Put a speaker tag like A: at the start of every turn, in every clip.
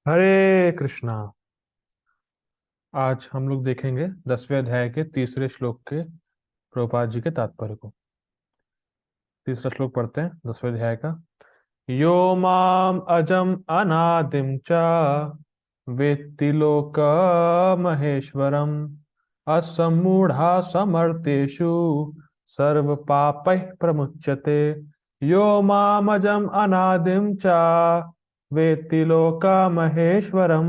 A: हरे कृष्णा। आज हम लोग देखेंगे 10वें अध्याय के तीसरे श्लोक के प्रभुपाद जी के तात्पर्य को। तीसरा श्लोक पढ़ते हैं 10वें अध्याय का। यो माम अजम अनादिम च वेत्ति लोक महेश्वरम असमूढ़ा समर्तेषु सर्व पापैः प्रमुच्यते। यो माम अजम अनादिम च वेत्ति लोक महेश्वरम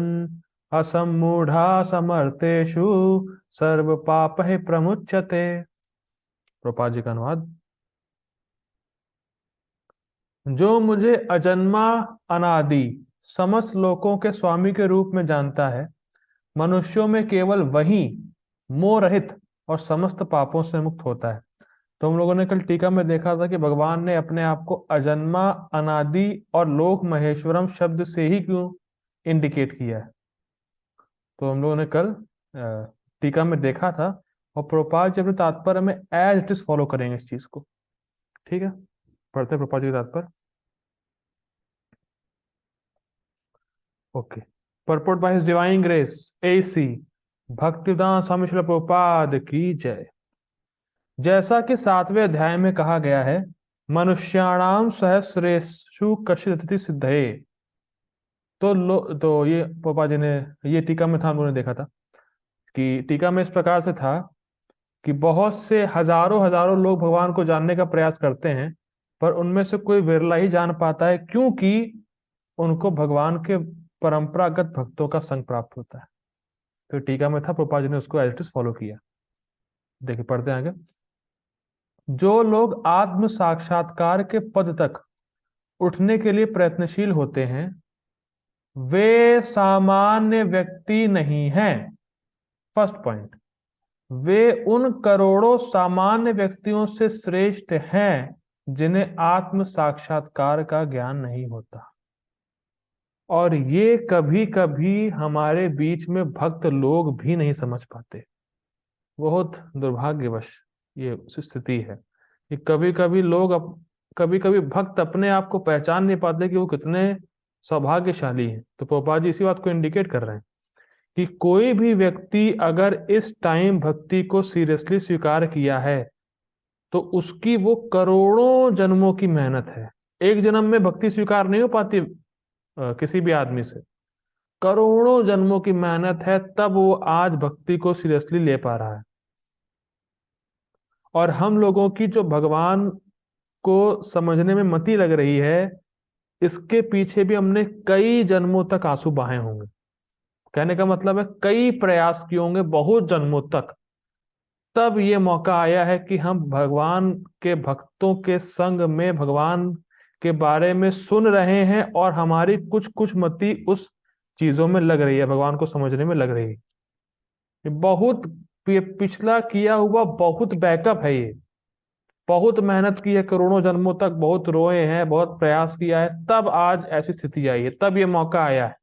A: असमूढ़ा समर्तेषु सर्व पापैः प्रमुच्यते। प्रभुपाद जी का अनुवाद। जो मुझे अजन्मा अनादि समस्त लोकों के स्वामी के रूप में जानता है, मनुष्यों में केवल वही मोह रहित और समस्त पापों से मुक्त होता है। तो हम लोगों ने कल टीका में देखा था कि भगवान ने अपने आप को अजन्मा अनादि और लोक महेश्वरम शब्द से ही क्यों इंडिकेट किया है। तो हम लोगों ने कल टीका में देखा था, और प्रभुपाद जी अपने तात्पर्य में एज इट इज फॉलो करेंगे इस चीज को। ठीक है, पढ़ते हैं प्रभुपाद जी के तात्पर्य। Okay. Purport by his divine grace AC Bhaktivedanta Swami Srila Prabhupada की जय। जैसा कि 7वें अध्याय में कहा गया है, मनुष्याणाम सहस्रेषु कश्चित् अतिथि सिद्धये। तो ये प्रभुपाद जी ने, ये टीका में था, हम लोगों ने देखा था कि टीका में इस प्रकार से था कि बहुत से हजारों हजारों लोग भगवान को जानने का प्रयास करते हैं, पर उनमें से कोई विरला ही जान पाता है, क्योंकि उनको भगवान के परंपरागत भक्तों का संग प्राप्त होता है। तो टीका में था, प्रभुपाद जी ने उसको एज इट इज फॉलो किया। देखिए, पढ़ते हैं आगे। जो लोग आत्म साक्षात्कार के पद तक उठने के लिए प्रयत्नशील होते हैं, वे सामान्य व्यक्ति नहीं हैं। फर्स्ट पॉइंट, वे उन करोड़ों सामान्य व्यक्तियों से श्रेष्ठ हैं जिन्हें आत्म साक्षात्कार का ज्ञान नहीं होता। और ये कभी कभी हमारे बीच में भक्त लोग भी नहीं समझ पाते। बहुत दुर्भाग्यवश ये स्थिति है कि कभी कभी लोग कभी कभी भक्त अपने आप को पहचान नहीं पाते कि वो कितने सौभाग्यशाली हैं। तो प्रभुपाद जी इसी बात को इंडिकेट कर रहे हैं कि कोई भी व्यक्ति अगर इस टाइम भक्ति को सीरियसली स्वीकार किया है, तो उसकी वो करोड़ों जन्मों की मेहनत है। एक जन्म में भक्ति स्वीकार नहीं हो पाती किसी भी आदमी से। करोड़ों जन्मों की मेहनत है, तब वो आज भक्ति को सीरियसली ले पा रहा है। और हम लोगों की जो भगवान को समझने में मति लग रही है, इसके पीछे भी हमने कई जन्मों तक आंसू बहाए होंगे। कहने का मतलब है कई प्रयास किए होंगे, बहुत जन्मों तक। तब ये मौका आया है कि हम भगवान के भक्तों के संग में भगवान के बारे में सुन रहे हैं, और हमारी कुछ कुछ मति उस चीजों में लग रही है, भगवान को समझने में लग रही है। ये बहुत पिछला किया हुआ बहुत बैकअप है। ये बहुत मेहनत की है, करोड़ों जन्मों तक बहुत रोए हैं, बहुत प्रयास किया है, तब आज ऐसी स्थिति आई है, तब ये मौका आया है।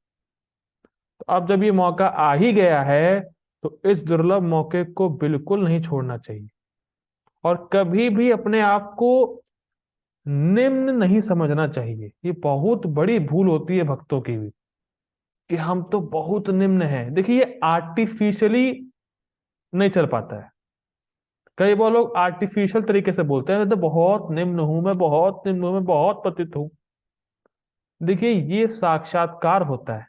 A: तो अब जब ये मौका आ ही गया है, तो इस दुर्लभ मौके को बिल्कुल नहीं छोड़ना चाहिए, और कभी भी अपने आप को निम्न नहीं समझना चाहिए। ये बहुत बड़ी भूल होती है भक्तों की भी, कि हम तो बहुत निम्न हैं। देखिए, ये आर्टिफिशियली नहीं चल पाता है। कई बार लोग आर्टिफिशियल तरीके से बोलते हैं, मैं तो बहुत निम्न हूं, मैं बहुत निम्न हूं, मैं बहुत पतित हूं। देखिए, ये साक्षात्कार होता है।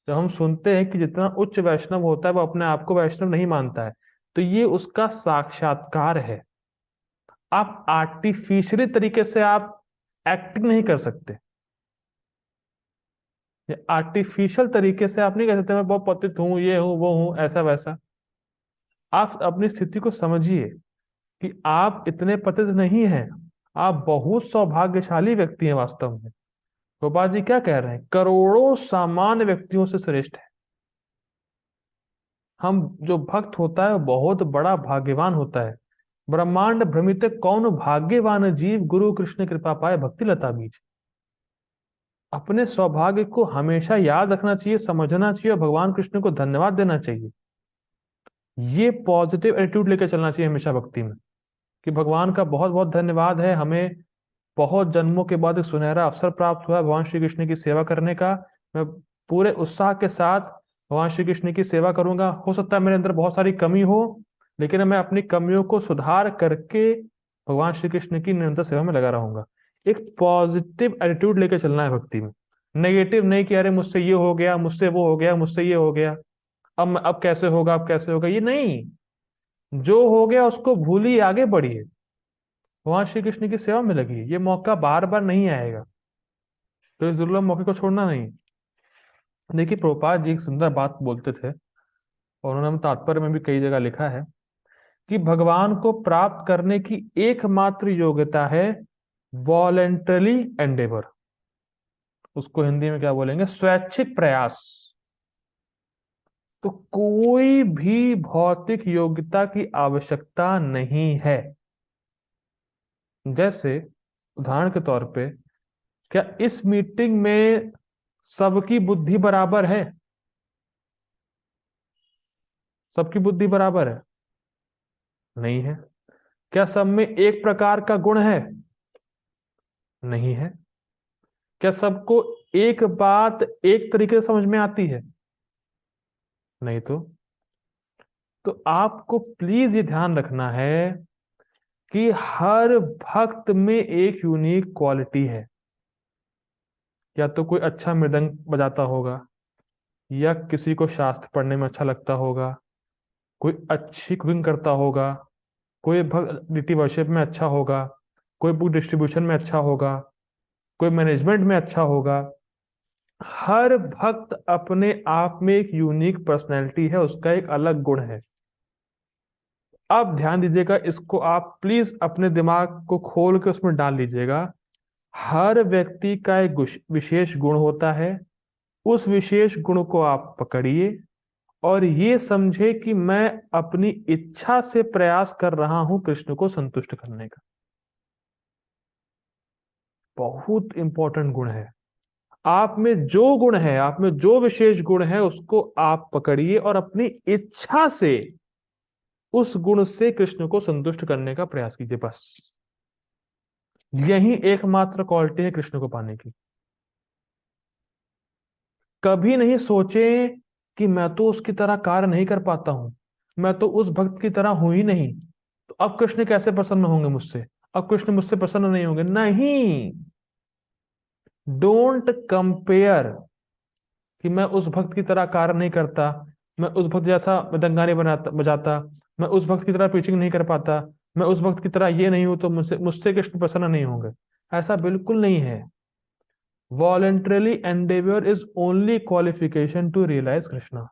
A: जब हम सुनते हैं कि जितना उच्च वैष्णव होता है वो अपने आप को वैष्णव नहीं मानता है, तो ये उसका साक्षात्कार है। आप आर्टिफिशियली तरीके से आप एक्टिंग नहीं कर सकते। आर्टिफिशियल तरीके से आप नहीं कह सकते मैं बहुत पतित हूं, ये हूं, वो हूं, ऐसा वैसा। आप अपनी स्थिति को समझिए कि आप इतने पतित नहीं हैं। आप बहुत सौभाग्यशाली व्यक्ति हैं वास्तव में। गोपाल जी क्या कह रहे हैं? करोड़ों सामान्य व्यक्तियों से श्रेष्ठ है। हम जो भक्त होता है बहुत बड़ा भाग्यवान होता है। ब्रह्मांड भ्रमित कौन भाग्यवान जीव, गुरु कृष्ण कृपा पाए भक्ति लता बीज। अपने सौभाग्य को हमेशा याद रखना चाहिए, समझना चाहिए, और भगवान कृष्ण को धन्यवाद देना चाहिए। ये पॉजिटिव एटीट्यूड लेकर चलना चाहिए हमेशा भक्ति में, कि भगवान का बहुत बहुत धन्यवाद है, हमें बहुत जन्मों के बाद एक सुनहरा अवसर प्राप्त हुआ है भगवान श्री कृष्ण की सेवा करने का। मैं पूरे उत्साह के साथ भगवान श्री कृष्ण की सेवा करूंगा। हो सकता है मेरे अंदर बहुत सारी कमी हो, लेकिन मैं अपनी कमियों को सुधार करके भगवान श्री कृष्ण की निरंतर सेवा में लगा रहूंगा। एक पॉजिटिव एटीट्यूड लेके चलना है भक्ति में, नेगेटिव नहीं कि अरे मुझसे ये हो गया, मुझसे वो हो गया, मुझसे ये हो गया, अब कैसे होगा, अब कैसे होगा, ये नहीं। जो हो गया उसको भूलिए, आगे बढ़िए, भगवान श्री कृष्ण की सेवा में लगी। ये मौका बार बार नहीं आएगा, तो इस दुर्लभ मौके को छोड़ना नहीं। देखिए, प्रभुपाद जी एक सुंदर बात बोलते थे, और उन्होंने तात्पर्य में भी कई जगह लिखा है कि भगवान को प्राप्त करने की एकमात्र योग्यता है वॉलेंटरी एंडेवर। उसको हिंदी में क्या बोलेंगे? स्वैच्छिक प्रयास। तो कोई भी भौतिक योग्यता की आवश्यकता नहीं है। जैसे उदाहरण के तौर पे, क्या इस मीटिंग में सबकी बुद्धि बराबर है? सबकी बुद्धि बराबर है? नहीं है। क्या सब में एक प्रकार का गुण है? नहीं है। क्या सबको एक बात एक तरीके से समझ में आती है? नहीं। तो आपको प्लीज ये ध्यान रखना है कि हर भक्त में एक यूनिक क्वालिटी है। या तो कोई अच्छा मृदंग बजाता होगा, या किसी को शास्त्र पढ़ने में अच्छा लगता होगा, कोई अच्छी कुकिंग करता होगा, कोई भक्त डिटी वर्शिप में अच्छा होगा, कोई बुक डिस्ट्रीब्यूशन में अच्छा होगा, कोई मैनेजमेंट में अच्छा होगा। हर भक्त अपने आप में एक यूनिक पर्सनैलिटी है, उसका एक अलग गुण है। अब ध्यान दीजिएगा, इसको आप प्लीज अपने दिमाग को खोल के उसमें डाल लीजिएगा। हर व्यक्ति का एक विशेष गुण होता है। उस विशेष गुण को आप पकड़िए और ये समझे कि मैं अपनी इच्छा से प्रयास कर रहा हूं कृष्ण को संतुष्ट करने का। बहुत इंपॉर्टेंट गुण है। आप में जो गुण है, आप में जो विशेष गुण है, उसको आप पकड़िए और अपनी इच्छा से उस गुण से कृष्ण को संतुष्ट करने का प्रयास कीजिए। बस यही एकमात्र क्वालिटी है कृष्ण को पाने की। कभी नहीं सोचे कि मैं तो उसकी तरह कार्य नहीं कर पाता हूं, मैं तो उस भक्त की तरह हूं ही नहीं, तो अब कृष्ण कैसे प्रसन्न होंगे मुझसे, अब कृष्ण मुझसे प्रसन्न नहीं होंगे। नहीं, डोंट कंपेयर कि मैं उस भक्त की तरह कार्य नहीं करता, मैं उस भक्त जैसा मृदंगा नहीं बनाता बजाता, मैं उस भक्त की तरह प्रीचिंग नहीं कर पाता, मैं उस भक्त की तरह ये नहीं हूं, तो मुझसे मुझसे कृष्ण प्रसन्न नहीं होंगे। ऐसा बिल्कुल नहीं है। Voluntarily endeavour is only qualification to realise Krishna.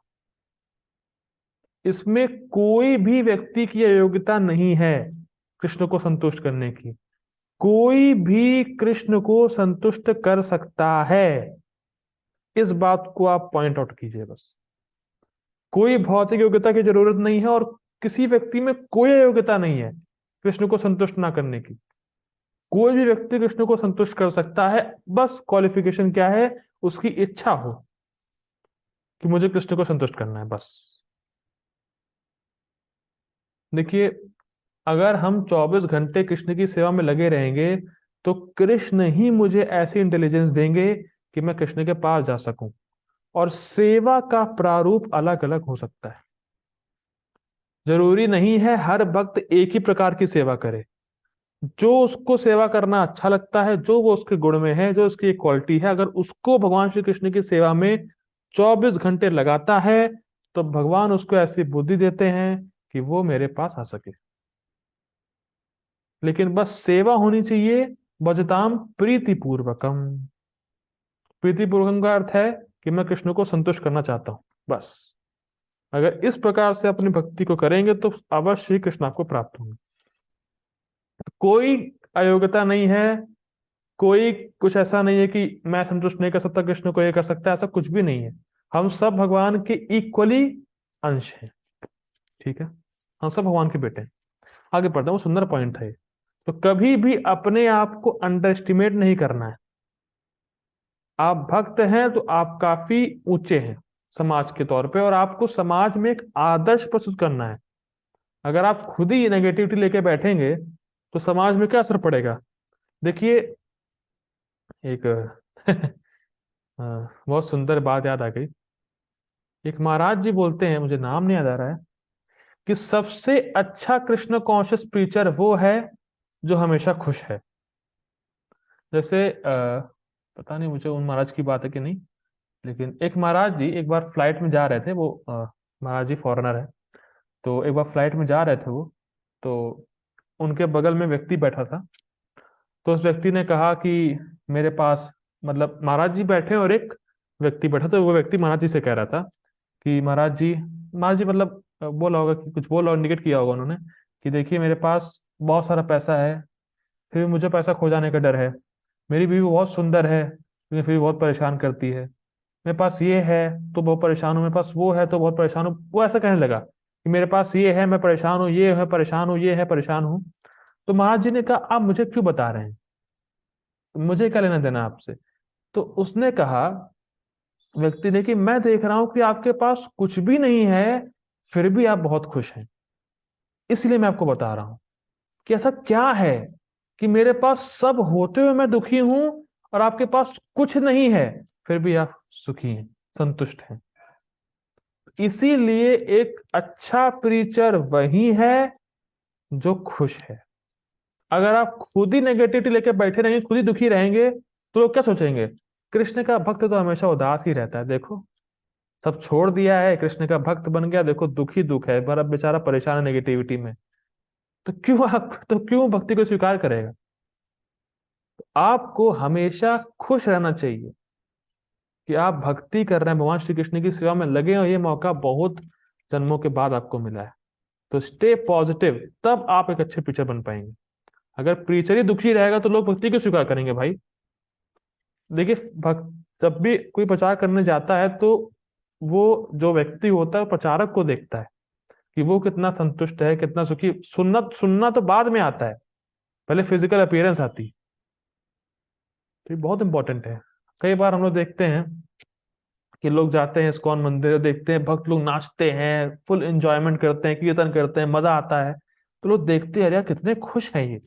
A: इसमें कोई भी व्यक्ति की योग्यता नहीं है कृष्ण को संतुष्ट करने की। कोई भी कृष्ण को संतुष्ट कर सकता है, इस बात को आप पॉइंट आउट कीजिए बस। कोई भौतिक योग्यता की जरूरत नहीं है, और किसी व्यक्ति में कोई योग्यता नहीं है कृष्ण को संतुष्ट ना करने की। कोई भी व्यक्ति कृष्ण को संतुष्ट कर सकता है। बस क्वालिफिकेशन क्या है? उसकी इच्छा हो कि मुझे कृष्ण को संतुष्ट करना है, बस। देखिए, अगर हम 24 घंटे कृष्ण की सेवा में लगे रहेंगे, तो कृष्ण ही मुझे ऐसी इंटेलिजेंस देंगे कि मैं कृष्ण के पास जा सकूं। और सेवा का प्रारूप अलग अलग हो सकता है। जरूरी नहीं है हर भक्त एक ही प्रकार की सेवा करे। जो उसको सेवा करना अच्छा लगता है, जो वो उसके गुण में है, जो उसकी एक क्वालिटी है, अगर उसको भगवान श्री कृष्ण की सेवा में 24 घंटे लगाता है, तो भगवान उसको ऐसी बुद्धि देते हैं कि वो मेरे पास आ सके। लेकिन बस सेवा होनी चाहिए, भजताम प्रीतिपूर्वकम। प्रीतिपूर्वकम का अर्थ है कि मैं कृष्ण को संतुष्ट करना चाहता हूं, बस। अगर इस प्रकार से अपनी भक्ति को करेंगे तो अवश्य ही कृष्ण आपको प्राप्त होंगे। कोई अयोग्यता नहीं है, कोई कुछ ऐसा नहीं है कि मैं संतुष्ट नहीं कर सकता कृष्ण को, ये कर सकता है, ऐसा कुछ भी नहीं है। हम सब भगवान के इक्वली अंश हैं। ठीक है, हम सब भगवान के बेटे हैं। आगे पढ़ते हैं, वो सुंदर पॉइंट है। तो कभी भी अपने आप को अंडर एस्टिमेट नहीं करना है। आप भक्त हैं तो आप काफी ऊंचे हैं समाज के तौर पे, और आपको समाज में एक आदर्श प्रस्तुत करना है। अगर आप खुद ही नेगेटिविटी लेके बैठेंगे तो समाज में क्या असर पड़ेगा? देखिए, एक बहुत सुंदर बात याद आ गई। एक महाराज जी बोलते हैं, मुझे नाम नहीं याद आ रहा है, कि सबसे अच्छा कृष्ण कॉन्शियस प्रीचर वो है जो हमेशा खुश है। जैसे पता नहीं मुझे उन महाराज की बात है कि नहीं, लेकिन एक महाराज जी एक बार फ्लाइट में जा रहे थे। वो महाराज जी फॉरेनर है। तो एक बार फ्लाइट में जा रहे थे वो, तो उनके बगल में व्यक्ति बैठा था। तो उस व्यक्ति ने कहा कि मेरे पास, मतलब महाराज जी बैठे और एक व्यक्ति बैठा, तो वो व्यक्ति महाराज जी से कह रहा था कि महाराज जी मतलब बोला होगा कि कुछ बोला और इंडिकेट किया होगा उन्होंने कि देखिए मेरे पास बहुत सारा पैसा है, फिर भी मुझे पैसा खो जाने का डर है। मेरी बीवी बहुत सुंदर है लेकिन फिर भी बहुत परेशान करती है। मेरे पास ये है तो बहुत परेशान हूँ, मेरे पास वो है तो बहुत परेशान हूँ। वो ऐसा कहने लगा कि मेरे पास ये है मैं परेशान हूँ, ये है परेशान हूँ, ये है परेशान हूँ। तो महाराज जी ने कहा आप मुझे क्यों बता रहे हैं, मुझे क्या लेना देना आपसे। तो उसने कहा, व्यक्ति ने, कि मैं देख रहा हूं कि आपके पास कुछ भी नहीं है फिर भी आप बहुत खुश हैं, इसलिए मैं आपको बता रहा हूं कि ऐसा क्या है कि मेरे पास सब होते हुए मैं दुखी हूं और आपके पास कुछ नहीं है फिर भी आप सुखी हैं, संतुष्ट हैं। इसीलिए एक अच्छा प्रीचर वही है जो खुश है। अगर आप खुद ही नेगेटिविटी लेके बैठे रहेंगे, खुद ही दुखी रहेंगे, तो लोग क्या सोचेंगे, कृष्ण का भक्त तो हमेशा उदास ही रहता है, देखो सब छोड़ दिया है, कृष्ण का भक्त बन गया, देखो दुखी दुख है, पर अब बेचारा परेशान है नेगेटिविटी में। तो क्यों भक्ति को स्वीकार करेगा। आपको हमेशा खुश रहना चाहिए कि आप भक्ति कर रहे हैं, भगवान श्री कृष्ण की सेवा में लगे, और ये मौका बहुत जन्मों के बाद आपको मिला है। तो स्टे पॉजिटिव, तब आप एक अच्छे प्रीचर बन पाएंगे। अगर प्रीचर ही दुखी रहेगा तो लोग भक्ति को स्वीकार करेंगे भाई। देखिए, भक्त जब भी कोई प्रचार करने जाता है तो वो जो व्यक्ति होता है प्रचारक को देखता है कि वो कितना संतुष्ट है, कितना सुखी। सुनना सुनना तो बाद में आता है, पहले फिजिकल अपीयरेंस आती है। तो ये बहुत इंपॉर्टेंट है। कई बार हम लोग देखते हैं कि लोग जाते हैं इस्कॉन मंदिर, देखते हैं भक्त लोग नाचते हैं, फुल एंजॉयमेंट करते हैं, कीर्तन करते हैं, मजा आता है। तो लोग देखते हैं, अरे यार कितने खुश हैं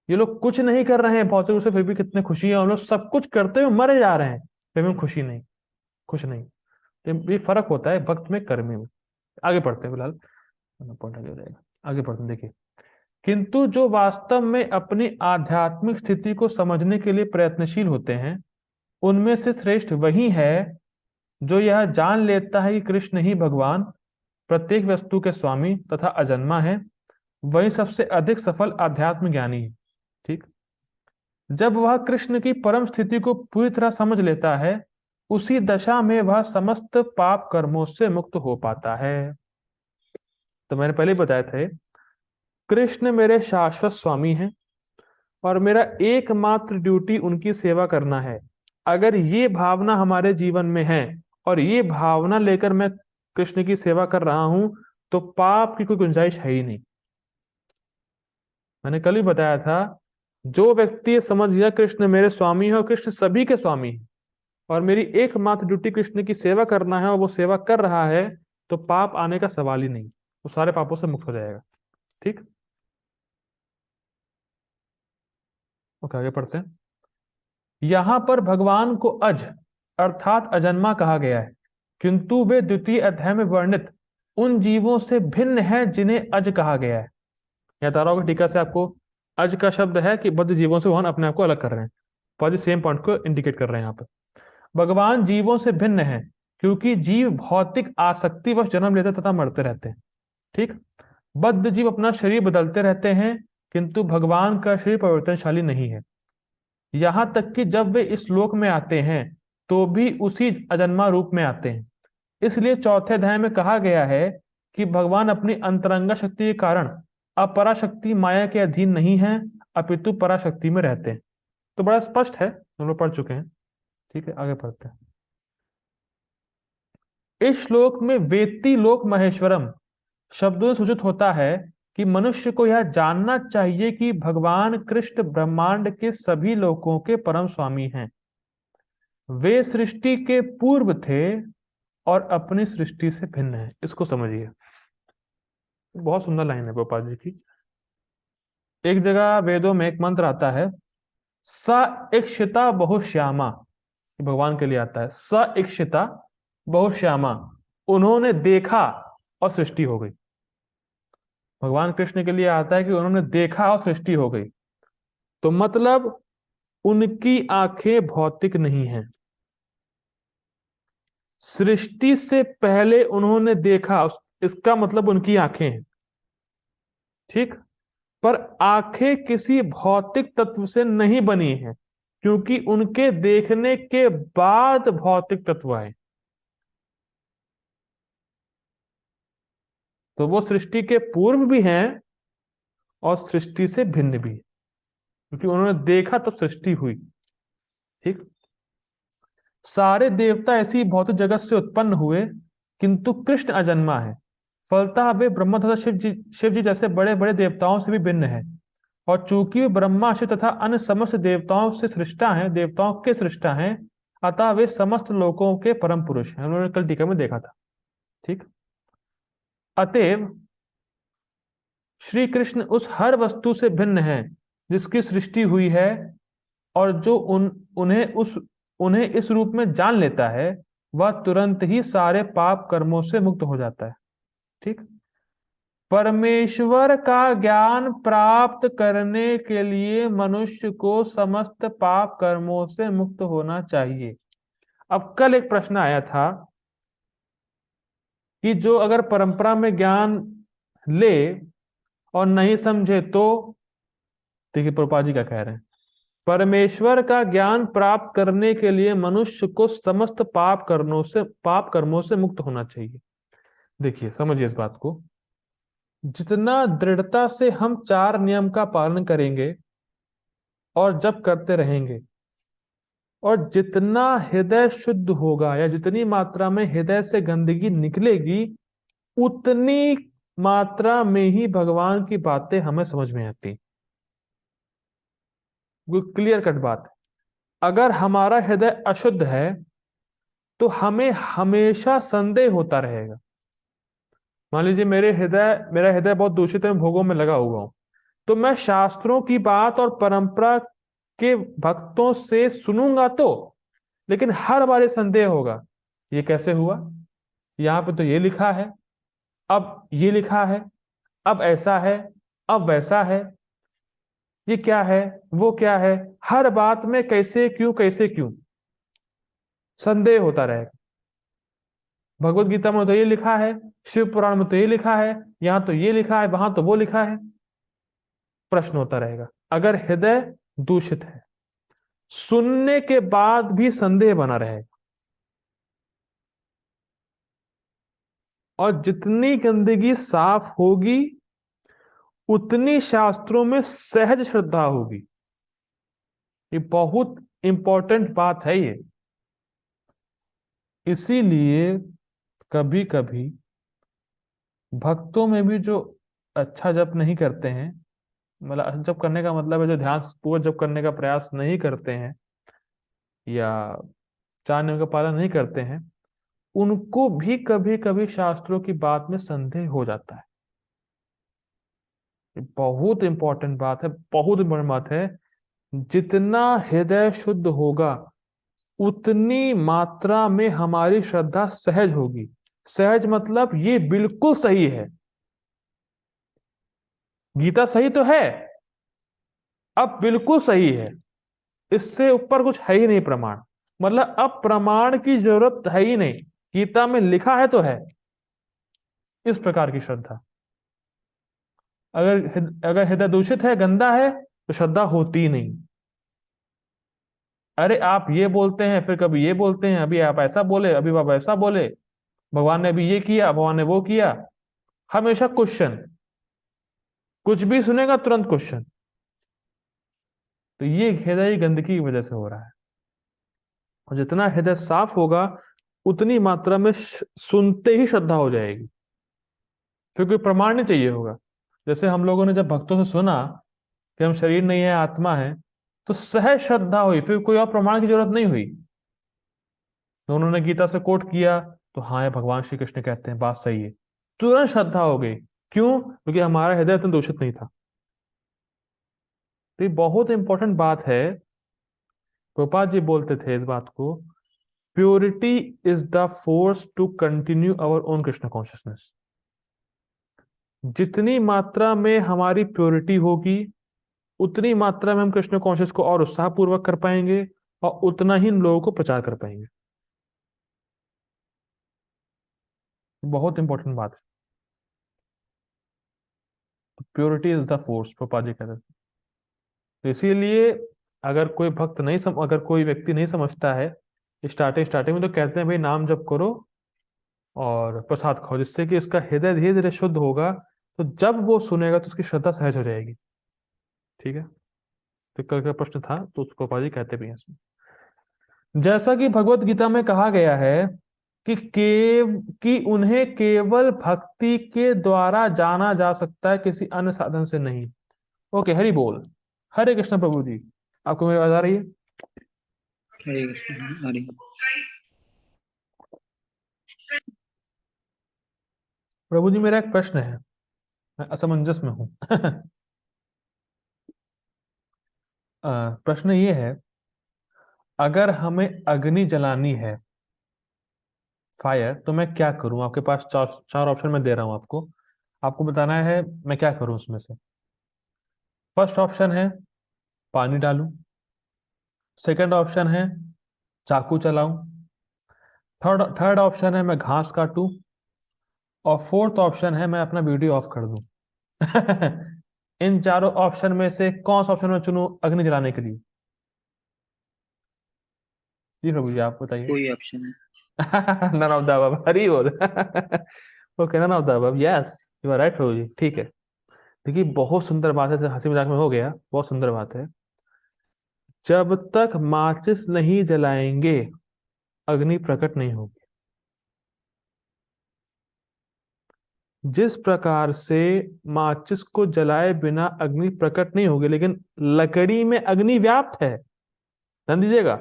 A: ये लोग कुछ नहीं कर रहे हैं भौतिक रूप से फिर भी कितने खुशी है। हम लोग सब कुछ करते हुए मरे जा रहे हैं फिर भी खुशी नहीं, खुश नहीं। तो ये फर्क होता है भक्त में, कर्मी में। आगे पढ़ते हैं फिलहाल, पॉइंट आगे हो जाएगा। आगे पढ़ते हैं, देखिए। किंतु जो वास्तव में अपनी आध्यात्मिक स्थिति को समझने के लिए प्रयत्नशील होते हैं, उनमें से श्रेष्ठ वही है जो यह जान लेता है कि कृष्ण ही भगवान प्रत्येक वस्तु के स्वामी तथा अजन्मा है। वही सबसे अधिक सफल आध्यात्म ज्ञानी है। ठीक। जब वह कृष्ण की परम स्थिति को पूरी तरह समझ लेता है, उसी दशा में वह समस्त पाप कर्मों से मुक्त हो पाता है। तो मैंने पहले बताया था, कृष्ण मेरे शाश्वत स्वामी हैं और मेरा एकमात्र ड्यूटी उनकी सेवा करना है। अगर ये भावना हमारे जीवन में है और ये भावना लेकर मैं कृष्ण की सेवा कर रहा हूं, तो पाप की कोई गुंजाइश है ही नहीं। मैंने कल ही बताया था, जो व्यक्ति ये समझ गया कृष्ण मेरे स्वामी है और कृष्ण सभी के स्वामी है और मेरी एकमात्र ड्यूटी कृष्ण की सेवा करना है और वो सेवा कर रहा है, तो पाप आने का सवाल ही नहीं, वो सारे पापों से मुक्त हो जाएगा। ठीक। ओके, आगे पढ़ते हैं। यहां पर भगवान को अज अर्थात अजन्मा कहा गया है, किंतु वे द्वितीय अध्याय में वर्णित उन जीवों से भिन्न है जिन्हें अज कहा गया है। यह ताराओं की टीका से आपको अज का शब्द है कि बद्ध जीवों से भगवान अपने आप को अलग कर रहे हैं, पर सेम पॉइंट को इंडिकेट कर रहे हैं यहाँ पे। भगवान जीवों से भिन्न है क्योंकि जीव भौतिक आसक्ति वश जन्म लेते तथा मरते रहते हैं। ठीक। बद्ध जीव अपना शरीर बदलते रहते हैं, किंतु भगवान का शरीर परिवर्तनशाली नहीं है। यहां तक कि जब वे इस लोक में आते हैं तो भी उसी अजन्मा रूप में आते हैं। इसलिए चौथे अध्याय में कहा गया है कि भगवान अपनी अंतरंगा शक्ति के कारण अपराशक्ति माया के अधीन नहीं है, अपितु पराशक्ति में रहते हैं। तो बड़ा स्पष्ट है, हम लोग पढ़ चुके हैं। ठीक है, आगे पढ़ते हैं। इस श्लोक में वेत्ति लोक महेश्वरम शब्दों से सूचित होता है कि मनुष्य को यह जानना चाहिए कि भगवान कृष्ण ब्रह्मांड के सभी लोकों के परम स्वामी हैं। वे सृष्टि के पूर्व थे और अपनी सृष्टि से भिन्न है। इसको समझिए, बहुत सुंदर लाइन है गोपाल जी की। एक जगह वेदों में एक मंत्र आता है, स इक्षिता बहुश्यामा। भगवान के लिए आता है। स इक्षिता बहुश्यामा, उन्होंने देखा और सृष्टि हो गई। भगवान कृष्ण के लिए आता है कि उन्होंने देखा और सृष्टि हो गई। तो मतलब उनकी आंखें भौतिक नहीं हैं। सृष्टि से पहले उन्होंने देखा, इसका मतलब उनकी आंखें हैं। ठीक। पर आंखें किसी भौतिक तत्व से नहीं बनी हैं, क्योंकि उनके देखने के बाद भौतिक तत्व आए। तो वो सृष्टि के पूर्व भी हैं और सृष्टि से भिन्न भी है, क्योंकि उन्होंने देखा तब सृष्टि हुई। ठीक। सारे देवता ऐसी भौतिक जगत से उत्पन्न हुए, किंतु कृष्ण अजन्मा है। फलतः वे ब्रह्मा तथा शिव जी जैसे बड़े बड़े देवताओं से भी भिन्न है। और चूंकि वे ब्रह्मा शिव तथा अन्य समस्त देवताओं से सृष्टा हैं, देवताओं के सृष्टा हैं, अतः वे समस्त लोकों के परम पुरुष हैं। उन्होंने कल टीका में देखा था। ठीक। अतएव श्री कृष्ण उस हर वस्तु से भिन्न है जिसकी सृष्टि हुई है, और जो उन्हें इस रूप में जान लेता है, वह तुरंत ही सारे पाप कर्मों से मुक्त हो जाता है। ठीक। परमेश्वर का ज्ञान प्राप्त करने के लिए मनुष्य को समस्त पाप कर्मों से मुक्त होना चाहिए। अब कल एक प्रश्न आया था कि जो अगर परंपरा में ज्ञान ले और नहीं समझे तो, देखिए प्रभुपाद जी क्या कह रहे हैं। परमेश्वर का ज्ञान प्राप्त करने के लिए मनुष्य को समस्त पाप कर्मों से मुक्त होना चाहिए। देखिए समझिए इस बात को। जितना दृढ़ता से हम चार नियम का पालन करेंगे और जब करते रहेंगे, और जितना हृदय शुद्ध होगा या जितनी मात्रा में हृदय से गंदगी निकलेगी, उतनी मात्रा में ही भगवान की बातें हमें समझ में आती। क्लियर कट बात है। अगर हमारा हृदय अशुद्ध है तो हमें हमेशा संदेह होता रहेगा। मान लीजिए मेरा हृदय बहुत दूषित है, भोगों में लगा हुआ हूं, तो मैं शास्त्रों की बात और परंपरा के भक्तों से सुनूंगा तो, लेकिन हर बार ये संदेह होगा, ये कैसे हुआ, यहाँ पे तो ये लिखा है, अब ये लिखा है, अब ऐसा है, अब वैसा है, ये क्या है, वो क्या है, हर बात में कैसे क्यों संदेह होता रहेगा। भगवत गीता में तो ये लिखा है, शिव पुराण में तो ये लिखा है, यहां तो ये लिखा है, वहां तो वो लिखा है, प्रश्न होता रहेगा। अगर हृदय दूषित है, सुनने के बाद भी संदेह बना रहेगा। और जितनी गंदगी साफ होगी, उतनी शास्त्रों में सहज श्रद्धा होगी। ये बहुत इंपॉर्टेंट बात है ये। इसीलिए कभी कभी भक्तों में भी जो अच्छा जप नहीं करते हैं, मतलब अच्छा जप करने का मतलब है जो ध्यान पूर्वक जप करने का प्रयास नहीं करते हैं या चार नियम का पालन नहीं करते हैं, उनको भी कभी कभी शास्त्रों की बात में संदेह हो जाता है। ये बहुत इंपॉर्टेंट बात है, बहुत इंपॉर्टेंट बात है। जितना हृदय शुद्ध होगा, उतनी मात्रा में हमारी श्रद्धा सहज होगी। सहज मतलब ये बिल्कुल सही है, गीता सही तो है, अब बिल्कुल सही है, इससे ऊपर कुछ है ही नहीं प्रमाण, मतलब अब प्रमाण की जरूरत है ही नहीं, गीता में लिखा है तो है। इस प्रकार की श्रद्धा। अगर हृदय दूषित है, गंदा है, तो श्रद्धा होती ही नहीं। अरे आप ये बोलते हैं, फिर कभी ये बोलते हैं, अभी आप ऐसा बोले, अभी आप ऐसा बोले, भगवान ने अभी ये किया, भगवान ने वो किया, हमेशा क्वेश्चन, कुछ भी सुनेगा तुरंत क्वेश्चन। तो ये हृदय गंदगी की वजह से हो रहा है। और जितना हृदय साफ होगा, उतनी मात्रा में सुनते ही श्रद्धा हो जाएगी, क्योंकि प्रमाण नहीं चाहिए होगा। जैसे हम लोगों ने जब भक्तों से सुना कि हम शरीर नहीं है, आत्मा है, तो सहज श्रद्धा हुई, फिर कोई और प्रमाण की जरूरत नहीं हुई। तो उन्होंने गीता से कोट किया, तो हाँ ये भगवान श्री कृष्ण कहते हैं, बात सही है, तुरंत श्रद्धा हो गई। क्यों? क्योंकि हमारा हृदय इतना दूषित नहीं था। तो ये बहुत इंपॉर्टेंट बात है प्रभुपाद जी बोलते थे इस बात को, purity is the force to continue our own Krishna consciousness. जितनी मात्रा में हमारी प्योरिटी होगी, उतनी मात्रा में हम कृष्ण कॉन्शियस को और उत्साहपूर्वक कर पाएंगे, और उतना ही लोगों को प्रचार कर पाएंगे। बहुत इंपॉर्टेंट बात है। प्योरिटी इज द फोर्स, पापा जी कहते थे। तो इसीलिए अगर कोई भक्त नहीं अगर कोई व्यक्ति नहीं समझता है, स्टार्टिंग स्टार्टिंग में तो कहते हैं भाई नाम जप करो और प्रसाद खाओ, जिससे कि इसका हृदय धीरे धीरे शुद्ध होगा। तो जब वो सुनेगा तो उसकी श्रद्धा सहज हो जाएगी। ठीक है। तो कल का प्रश्न था, तो उसको पापा जी कहते भी हैं इसमें। जैसा कि भगवत गीता में कहा गया है कि उन्हें केवल भक्ति के द्वारा जाना जा सकता है, किसी अन्य साधन से नहीं। ओके, हरि बोल। हरे कृष्ण प्रभु जी, आपको मेरी आवाज आ रही है?
B: हरे कृष्ण। हरे
A: प्रभु जी, मेरा एक प्रश्न है, मैं असमंजस में हूं। प्रश्न ये है, अगर हमें अग्नि जलानी है, फायर, तो मैं क्या करूं? आपके पास चार चार ऑप्शन मैं दे रहा हूं आपको। आपको बताना है मैं क्या करूं उसमें से। फर्स्ट ऑप्शन है पानी डालूं। सेकंड ऑप्शन है चाकू चलाऊं। थर्ड थर्ड ऑप्शन है मैं घास काटूं। और फोर्थ ऑप्शन है मैं अपना वीडियो ऑफ कर दूं। इन चारों ऑप्शन में से कौन सा ऑप्शन मैं चुनूं अग्नि जलाने के लिए? जी प्रभु जी, आप बताइए।
B: कोई ऑप्शन है।
A: None of the above, Hari बोल। Okay, none of the above, yes you are right प्रभु जी। ठीक है। देखिए, बहुत सुंदर बात है, हंसी मजाक में हो गया, बहुत सुंदर बात है। जब तक माचिस नहीं जलाएंगे, अग्नि प्रकट नहीं होगी। जिस प्रकार से माचिस को जलाए बिना अग्नि प्रकट नहीं होगी, लेकिन लकड़ी में अग्नि व्याप्त है। ध्यान दीजिएगा,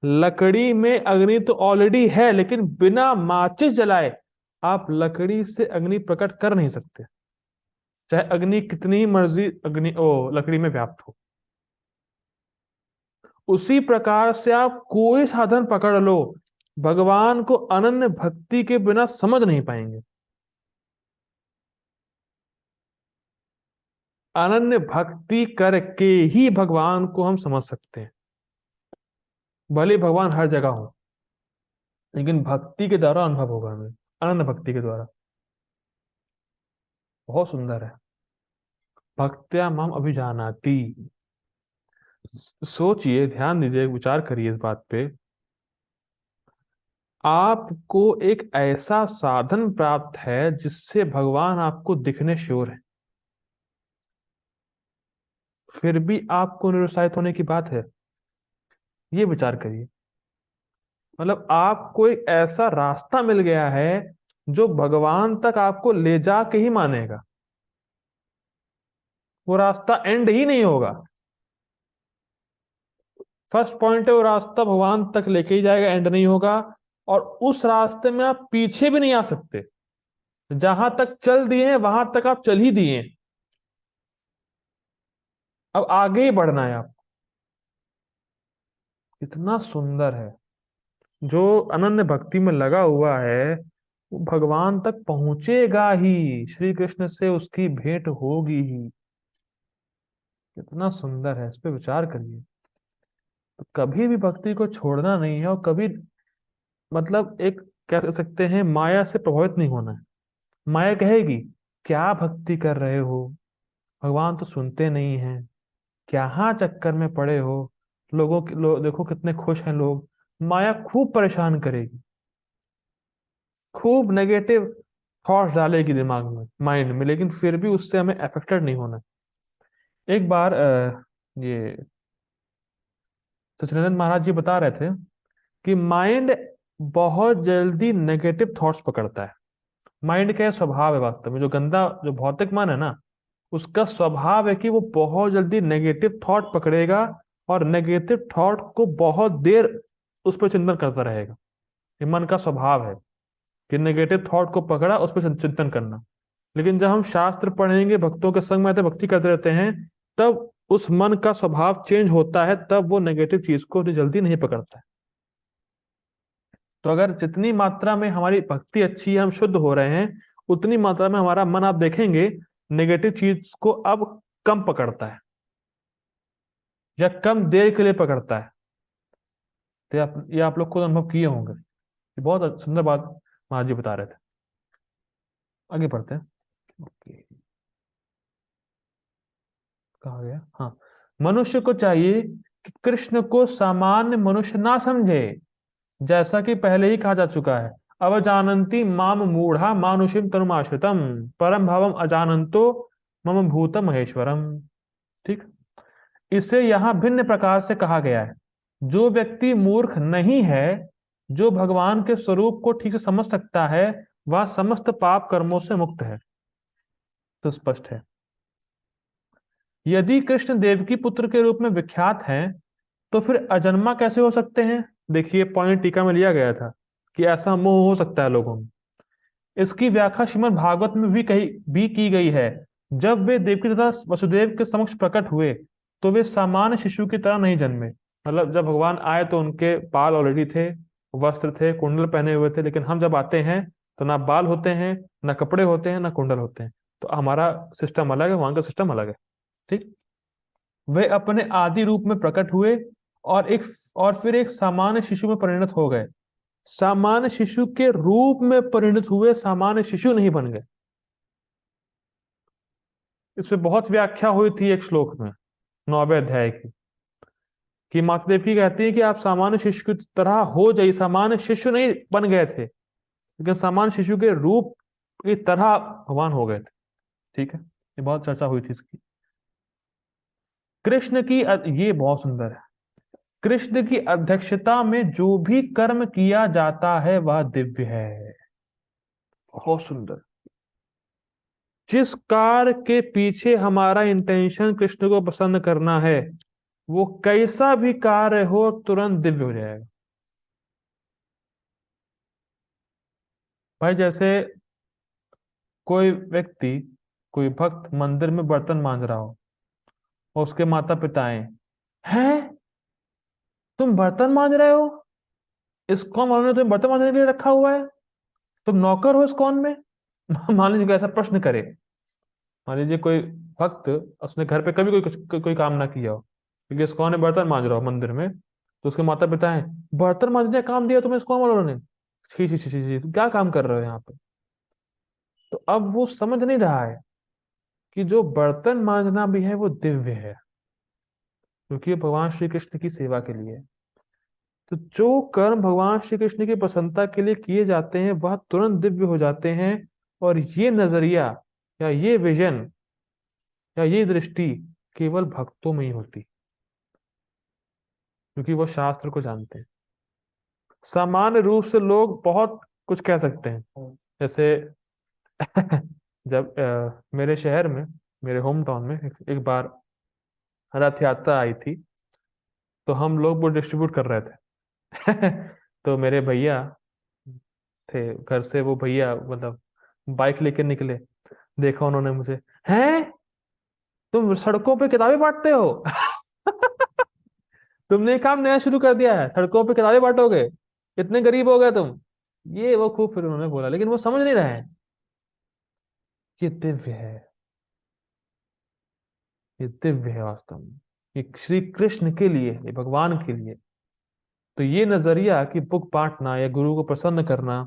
A: लकड़ी में अग्नि तो ऑलरेडी है, लेकिन बिना माचिस जलाए आप लकड़ी से अग्नि प्रकट कर नहीं सकते, चाहे अग्नि कितनी ही मर्जी अग्नि ओ लकड़ी में व्याप्त हो। उसी प्रकार से आप कोई साधन पकड़ लो, भगवान को अनन्य भक्ति के बिना समझ नहीं पाएंगे। अनन्य भक्ति करके ही भगवान को हम समझ सकते हैं। भले भगवान हर जगह हो, लेकिन भक्ति के द्वारा अनुभव होगा हमें, अनन्य भक्ति के द्वारा। बहुत सुंदर है। भक्त्या माम अभिजानाति। सोचिए, ध्यान दीजिए, विचार करिए इस बात पे। आपको एक ऐसा साधन प्राप्त है जिससे भगवान आपको दिखने श्योर है, फिर भी आपको निरुत्साहित होने की बात है। ये विचार करिए। मतलब आपको एक ऐसा रास्ता मिल गया है जो भगवान तक आपको ले जाके ही मानेगा। वो रास्ता एंड ही नहीं होगा। फर्स्ट पॉइंट है, वो रास्ता भगवान तक लेके ही जाएगा, एंड नहीं होगा। और उस रास्ते में आप पीछे भी नहीं आ सकते। जहां तक चल दिए हैं वहां तक आप चल ही दिए हैं, अब आगे ही बढ़ना है आप। इतना सुंदर है। जो अनन्य भक्ति में लगा हुआ है वो भगवान तक पहुंचेगा ही, श्री कृष्ण से उसकी भेंट होगी ही। कितना सुंदर है, इस पे विचार करिए। तो कभी भी भक्ति को छोड़ना नहीं है, और कभी मतलब एक कह सकते हैं माया से प्रभावित नहीं होना है। माया कहेगी क्या भक्ति कर रहे हो, भगवान तो सुनते नहीं हैं, क्या चक्कर में पड़े हो, देखो कितने खुश हैं लोग। माया खूब परेशान करेगी, खूब नेगेटिव थॉट्स डालेगी दिमाग में, माइंड में, लेकिन फिर भी उससे हमें अफेक्टेड नहीं होना। एक बार ये सचिदानंद महाराज जी बता रहे थे कि माइंड बहुत जल्दी नेगेटिव थॉट्स पकड़ता है। माइंड का स्वभाव है, वास्तव में जो गंदा जो भौतिक मन है ना, उसका स्वभाव है कि वो बहुत जल्दी नेगेटिव थॉट पकड़ेगा, और नेगेटिव थॉट को बहुत देर उस पर चिंतन करता रहेगा। ये मन का स्वभाव है कि नेगेटिव थॉट को पकड़ा, उस पर चिंतन करना। लेकिन जब हम शास्त्र पढ़ेंगे, भक्तों के संग में आते भक्ति करते रहते हैं, तब उस मन का स्वभाव चेंज होता है तब वो नेगेटिव चीज को जल्दी नहीं पकड़ता है। तो अगर जितनी मात्रा में हमारी भक्ति अच्छी है, हम शुद्ध हो रहे हैं, उतनी मात्रा में हमारा मन, आप देखेंगे, नेगेटिव चीज को अब कम पकड़ता है या कम देर के लिए पकड़ता है। तो ये आप लोग खुद अनुभव किए होंगे। ये बहुत सुंदर बात महाराज जी बता रहे थे। आगे पढ़ते हैं। ओके, कहा गया, हाँ। मनुष्य को चाहिए कि कृष्ण को सामान्य मनुष्य ना समझे, जैसा कि पहले ही कहा जा चुका है। अवजानन्ति माम मूढ़ा मानुषिम तनुमाश्रितम परम भावम अजानन्तो मम भूत महेश्वरम। ठीक, इसे यहां भिन्न प्रकार से कहा गया है। जो व्यक्ति मूर्ख नहीं है, जो भगवान के स्वरूप को ठीक से समझ सकता है, वह समस्त पाप कर्मों से मुक्त है। तो स्पष्ट है। यदि कृष्ण देवकी पुत्र के रूप में विख्यात हैं, तो फिर अजन्मा कैसे हो सकते हैं? देखिए, पॉइंट टीका में लिया गया था कि ऐसा मोह हो सकता है लोगों में। इसकी व्याख्या श्रीमद् भागवत में भी की गई है। जब वे देवकी तथा वसुदेव के समक्ष प्रकट हुए, तो वे सामान्य शिशु की तरह नहीं जन्मे। मतलब जब भगवान आए तो उनके बाल ऑलरेडी थे, वस्त्र थे, कुंडल पहने हुए थे। लेकिन हम जब आते हैं तो ना बाल होते हैं, ना कपड़े होते हैं, ना कुंडल होते हैं। तो हमारा सिस्टम अलग है, वहां का सिस्टम अलग है। ठीक, वे अपने आदि रूप में प्रकट हुए और फिर एक सामान्य शिशु में परिणत हो गए। सामान्य शिशु के रूप में परिणत हुए, सामान्य शिशु नहीं बन गए। इस पे बहुत व्याख्या हुई थी एक श्लोक में, 9वें अध्याय की, कि माता देवकी कहती है कि आप सामान्य शिशु की तरह हो जाइए। सामान्य शिशु नहीं बन गए थे, लेकिन सामान्य शिशु के रूप की तरह भगवान हो गए थे। ठीक है, ये बहुत चर्चा हुई थी इसकी। कृष्ण की ये बहुत सुंदर है। कृष्ण की अध्यक्षता में जो भी कर्म किया जाता है वह दिव्य है। बहुत सुंदर। जिस कार्य के पीछे हमारा इंटेंशन कृष्ण को प्रसन्न करना है, वो कैसा भी कार्य हो, तुरंत दिव्य हो जाएगा। भाई जैसे कोई व्यक्ति, कोई भक्त मंदिर में बर्तन मांज रहा हो और उसके माता पिता आए, हैं तुम बर्तन मांज रहे हो? इस्कॉन वालों ने तुम्हें बर्तन मांजने के लिए रखा हुआ है, तुम नौकर हो इस्कॉन में? मान लीजिए कोई ऐसा प्रश्न करे। मान लीजिए कोई भक्त, उसने घर पे कभी कोई काम ना किया हो, क्योंकि इस्कॉन ने बर्तन मांज रहा हो मंदिर में, तो उसके माता पिता हैं, बर्तन मांजने का काम दिया तुम्हें इस्कॉन वालों ने? छी छी छी छी छी, तुम क्या काम कर रहे हो यहाँ पे? तो अब वो समझ नहीं रहा है कि जो बर्तन मांजना भी है वो दिव्य है, क्योंकि ये भगवान श्री कृष्ण की सेवा के लिए है। तो जो कर्म भगवान श्री कृष्ण की प्रसन्नता के लिए किए जाते हैं वह तुरंत दिव्य हो जाते हैं। और ये नजरिया या ये विजन या ये दृष्टि केवल भक्तों में ही होती, क्योंकि वो शास्त्र को जानते हैं। सामान्य रूप से लोग बहुत कुछ कह सकते हैं। जैसे जब मेरे शहर में, मेरे होम टाउन में एक बार रथ यात्रा आई थी, तो हम लोग वो डिस्ट्रीब्यूट कर रहे थे। तो मेरे भैया थे, घर से वो भैया मतलब बाइक लेके निकले। देखा उन्होंने मुझे, हैं तुम सड़कों पे किताबें बांटते हो? तुमने ये काम नया शुरू कर दिया है, सड़कों पे किताबें बांटोगे? इतने गरीब हो गए तुम? ये वो खूब फिर उन्होंने बोला, लेकिन वो समझ नहीं रहे हैं ये दिव्य है। ये दिव्य है वास्तव में, ये श्री कृष्ण के लिए, ये भगवान के लिए। तो ये नजरिया कि बुक बांटना या गुरु को प्रसन्न करना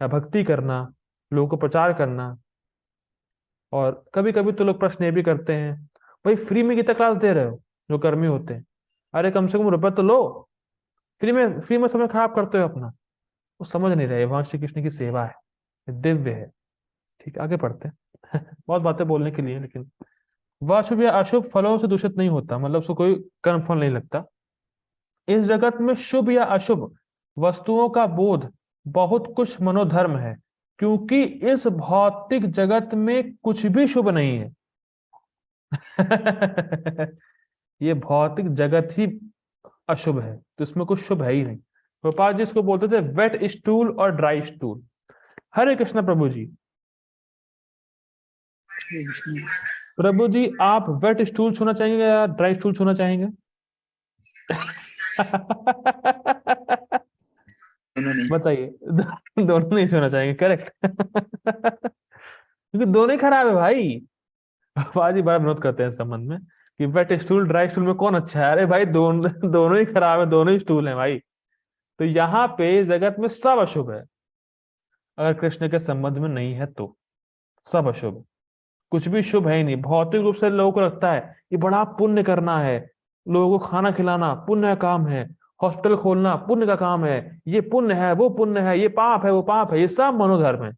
A: या भक्ति करना, लोगों को प्रचार करना। और कभी कभी तो लोग प्रश्न ये भी करते हैं, भाई फ्री में कितना क्लास दे रहे हो जो कर्मी होते हैं? अरे कम से कम रुपए तो लो, फ्री में समय खराब करते हो अपना। वो समझ नहीं रहे भगवान श्री कृष्ण की सेवा है, ये दिव्य है। ठीक है, आगे पढ़ते हैं। बहुत बातें बोलने के लिए, लेकिन वह शुभ या अशुभ फलों से दूषित नहीं होता, मतलब उसको कोई कर्म फल नहीं लगता। इस जगत में शुभ या अशुभ वस्तुओं का बोध बहुत कुछ मनोधर्म है, क्योंकि इस भौतिक जगत में कुछ भी शुभ नहीं है। ये भौतिक जगत ही अशुभ है, तो इसमें कुछ शुभ है ही नहीं। गोपाल जी इसको बोलते थे वेट स्टूल और ड्राई स्टूल। हरे कृष्ण प्रभु जी।
B: हरे कृष्ण।
A: प्रभु जी, आप वेट स्टूल छूना चाहेंगे या ड्राई स्टूल छूना चाहेंगे?
B: दोनों नहीं।
A: बताइए। दोनों नहीं छूना चाहेंगे, करेक्ट। क्योंकि दोनों ही खराब है भाई। बाजी बड़ा विनोद करते हैं इस संबंध में कि वेट स्टूल ड्राई स्टूल में कौन अच्छा है। अरे भाई, दोनों ही खराब है, दोनों ही स्टूल है भाई। तो यहाँ पे जगत में सब अशुभ है, अगर कृष्ण के संबंध में नहीं है तो। सब अशुभ है, कुछ भी शुभ है ही नहीं। भौतिक रूप से लोगों को लगता है ये बड़ा पुण्य करना है, लोगों को खाना खिलाना पुण्य का काम है, हॉस्पिटल खोलना पुण्य का काम है, ये पुण्य है वो पुण्य है, ये पाप है वो पाप है। ये सब मनोधर्म है,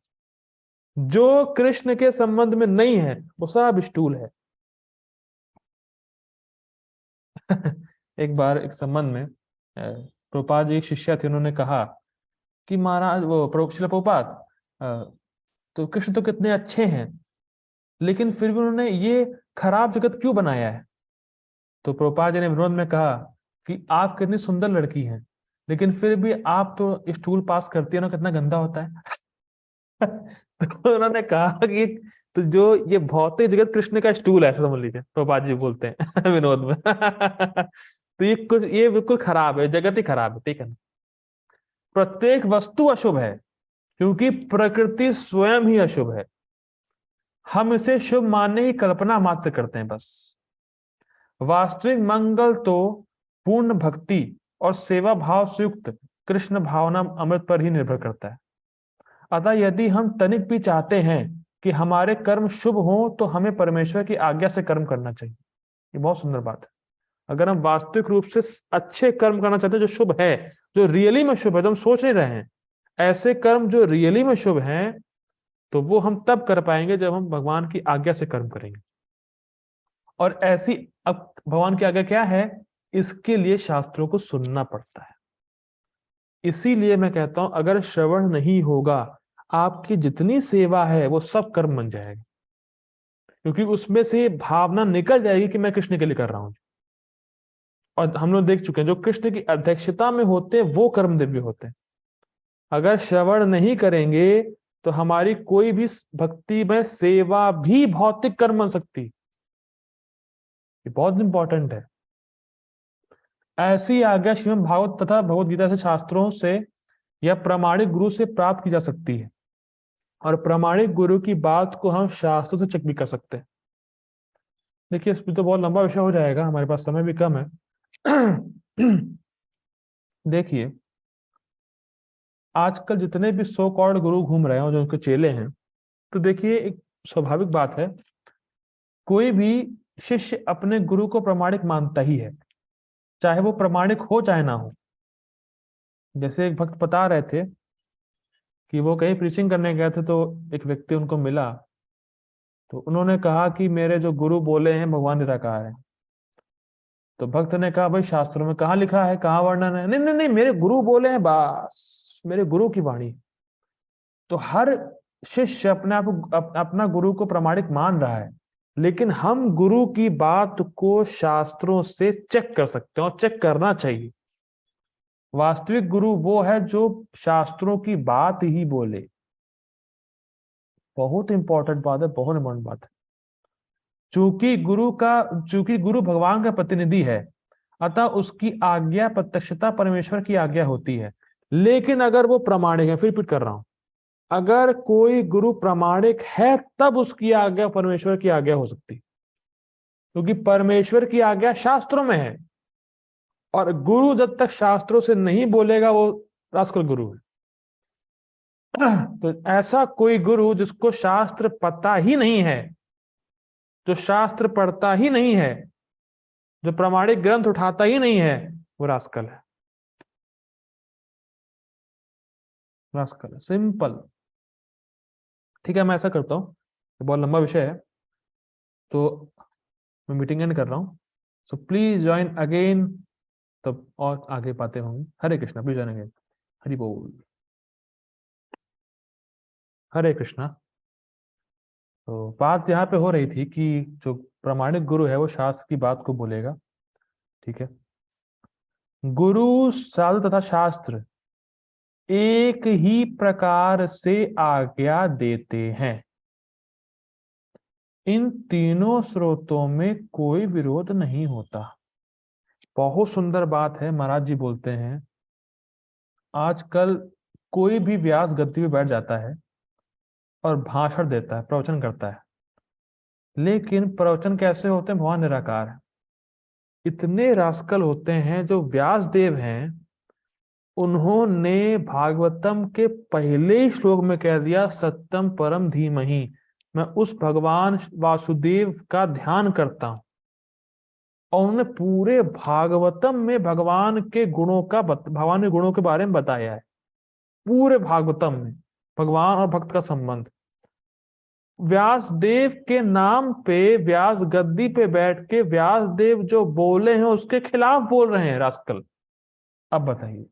A: जो कृष्ण के संबंध में नहीं है वो सब स्टूल है। एक बार एक संबंध में प्रभुपाद जी एक शिष्य थे, उन्होंने कहा कि महाराज, वो श्रील प्रभुपाद, तो कृष्ण तो कितने अच्छे हैं, लेकिन फिर भी उन्होंने ये खराब जगत क्यों बनाया है? तो प्रभुपाद जी ने विरोध में कहा कि आप कितनी सुंदर लड़की हैं, लेकिन फिर भी आप तो स्टूल पास करती है ना, कितना गंदा होता है। तो उन्होंने कहा कि तो जो ये भौतिक जगत कृष्ण का स्टूल है, ऐसा समझ लीजिए, प्रभुपाद जी बोलते हैं विनोद में। तो ये बिल्कुल खराब है, जगत ही खराब है, ठीक है ना। प्रत्येक वस्तु अशुभ है, क्योंकि प्रकृति स्वयं ही अशुभ है। हम इसे शुभ मानने की कल्पना मात्र करते हैं बस। वास्तविक मंगल तो पूर्ण भक्ति और सेवा भाव से युक्त कृष्ण भावना अमृत पर ही निर्भर करता है। अतः यदि हम तनिक भी चाहते हैं कि हमारे कर्म शुभ हों, तो हमें परमेश्वर की आज्ञा से कर्म करना चाहिए। ये बहुत सुंदर बात है। अगर हम वास्तविक रूप से अच्छे कर्म करना चाहते हैं, जो शुभ है, जो रियली में शुभ है, जो हम सोच नहीं रहे हैं, ऐसे कर्म जो रियली में शुभ हैं, तो वो हम तब कर पाएंगे जब हम भगवान की आज्ञा से कर्म करेंगे। और ऐसी, अब भगवान की आज्ञा क्या है? इसके लिए शास्त्रों को सुनना पड़ता है। इसीलिए मैं कहता हूं, अगर श्रवण नहीं होगा, आपकी जितनी सेवा है वो सब कर्म बन जाएगा, क्योंकि उसमें से भावना निकल जाएगी कि मैं कृष्ण के लिए कर रहा हूं। और हम लोग देख चुके हैं, जो कृष्ण की अध्यक्षता में होते हैं वो कर्म दिव्य होते हैं। अगर श्रवण नहीं करेंगे तो हमारी कोई भी भक्ति में सेवा भी भौतिक कर्म बन सकती है। ये बहुत इंपॉर्टेंट है। ऐसी आज्ञा श्रीमद् भागवत तथा भगवत गीता से, शास्त्रों से या प्रामाणिक गुरु से प्राप्त की जा सकती है। और प्रामाणिक गुरु की बात को हम शास्त्रों से चेक भी कर सकते हैं। देखिए, इस पर तो बहुत लंबा विषय हो जाएगा, हमारे पास समय भी कम है। देखिए, आजकल जितने भी सो कॉल्ड गुरु घूम रहे हैं और जो उनके चेले हैं, तो देखिए एक स्वाभाविक बात है, कोई भी शिष्य अपने गुरु को प्रामाणिक मानता ही है, चाहे वो प्रामाणिक हो चाहे ना हो। जैसे एक भक्त बता रहे थे कि वो कहीं प्रीचिंग करने गए थे, तो एक व्यक्ति उनको मिला, तो उन्होंने कहा कि मेरे जो गुरु बोले हैं भगवान निराकार है। तो भक्त ने कहा, भाई शास्त्रों में कहाँ लिखा है, कहाँ वर्णन है? नहीं नहीं नहीं, मेरे गुरु बोले हैं, बस मेरे गुरु की वाणी। तो हर शिष्य अपने आप अपना गुरु को प्रामाणिक मान रहा है, लेकिन हम गुरु की बात को शास्त्रों से चेक कर सकते हैं, और चेक करना चाहिए। वास्तविक गुरु वो है जो शास्त्रों की बात ही बोले। बहुत इंपॉर्टेंट बात है, बहुत इंपॉर्टेंट बात है। चूंकि गुरु भगवान का प्रतिनिधि है, अतः उसकी आज्ञा प्रत्यक्षता परमेश्वर की आज्ञा होती है। लेकिन अगर वो प्रामाणिक है, फिर रिपीट कर रहा हूं, अगर कोई गुरु प्रामाणिक है, तब उसकी आज्ञा परमेश्वर की आज्ञा हो सकती है, क्योंकि परमेश्वर की आज्ञा शास्त्रों में है। और गुरु जब तक शास्त्रों से नहीं बोलेगा, वो रास्कल गुरु है। तो ऐसा कोई गुरु जिसको शास्त्र पता ही नहीं है, जो शास्त्र पढ़ता ही नहीं है, जो प्रामाणिक ग्रंथ उठाता ही नहीं है, वो रास्कल है। रास्कल है, सिंपल। ठीक है, मैं ऐसा करता हूँ, बहुत लंबा विषय है, तो मैं मीटिंग एंड कर रहा हूँ। सो प्लीज ज्वाइन अगेन, तब और आगे बातें होंगी। Hare Krishna, please join again. Hari बोल। हरे कृष्णा। तो बात यहाँ पे हो रही थी कि जो प्रामाणिक गुरु है वो शास्त्र की बात को बोलेगा, ठीक है। गुरु, साधु तथा शास्त्र एक ही प्रकार से आज्ञा देते हैं। इन तीनों स्रोतों में कोई विरोध नहीं होता। बहुत सुंदर बात है। महाराज जी बोलते हैं आजकल कोई भी व्यास गद्दी पे बैठ जाता है और भाषण देता है, प्रवचन करता है, लेकिन प्रवचन कैसे होते हैं? भगवान निराकार है। इतने रास्कल होते हैं जो व्यास देव हैं, उन्होंने भागवतम के पहले ही श्लोक में कह दिया सत्यम परम धीमहि, मैं उस भगवान वासुदेव का ध्यान करता हूं। और उन्होंने पूरे भागवतम में भगवान के गुणों के बारे में बताया है। पूरे भागवतम में भगवान और भक्त का संबंध। व्यास देव के नाम पे व्यास गद्दी पे बैठ के व्यास देव जो बोले हैं उसके खिलाफ बोल रहे हैं रास्कल। अब बताइए,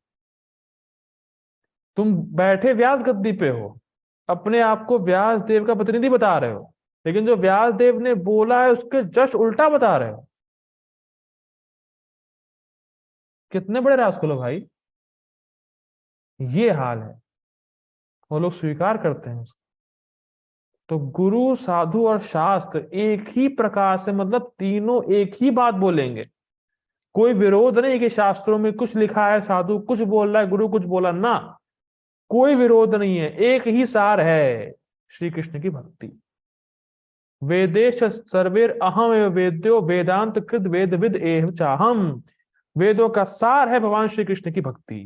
A: तुम बैठे व्यास गद्दी पे हो, अपने आप को व्यास देव का प्रतिनिधि बता रहे हो, लेकिन जो व्यास देव ने बोला है उसके जस्ट उल्टा बता रहे हो। कितने बड़े रास्कल हो भाई। ये हाल है, वो लोग स्वीकार करते हैं उसको। तो गुरु साधु और शास्त्र एक ही प्रकार से, मतलब तीनों एक ही बात बोलेंगे। कोई विरोध नहीं कि शास्त्रों में कुछ लिखा है, साधु कुछ बोल रहा है, गुरु कुछ बोला ना। कोई विरोध नहीं है, एक ही सार है श्री कृष्ण की भक्ति। वेदेश सर्वेर अहम एव वेद्यो वेदांत कृत वेद विद एव चाहम। वेदों का सार है भगवान श्री कृष्ण की भक्ति,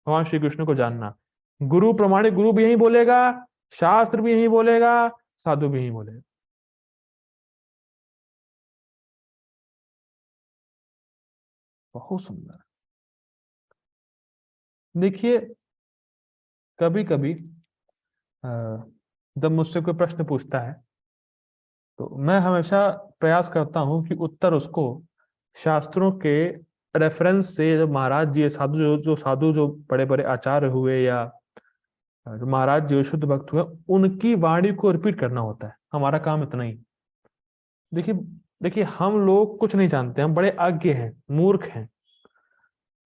A: भगवान श्री कृष्ण को जानना। गुरु प्रमाणिक गुरु भी यही बोलेगा, शास्त्र भी यही बोलेगा, साधु भी यही बोलेगा। बहुत सुंदर। देखिए, कभी कभी जब मुझसे कोई प्रश्न पूछता है तो मैं हमेशा प्रयास करता हूं कि उत्तर उसको शास्त्रों के रेफरेंस से, जो महाराज जी साधु जो बड़े बड़े आचार्य हुए या जो महाराज जी शुद्ध भक्त हुए, उनकी वाणी को रिपीट करना होता है। हमारा काम इतना ही। देखिए, देखिए हम लोग कुछ नहीं जानते, हम बड़े अज्ञ हैं, मूर्ख हैं।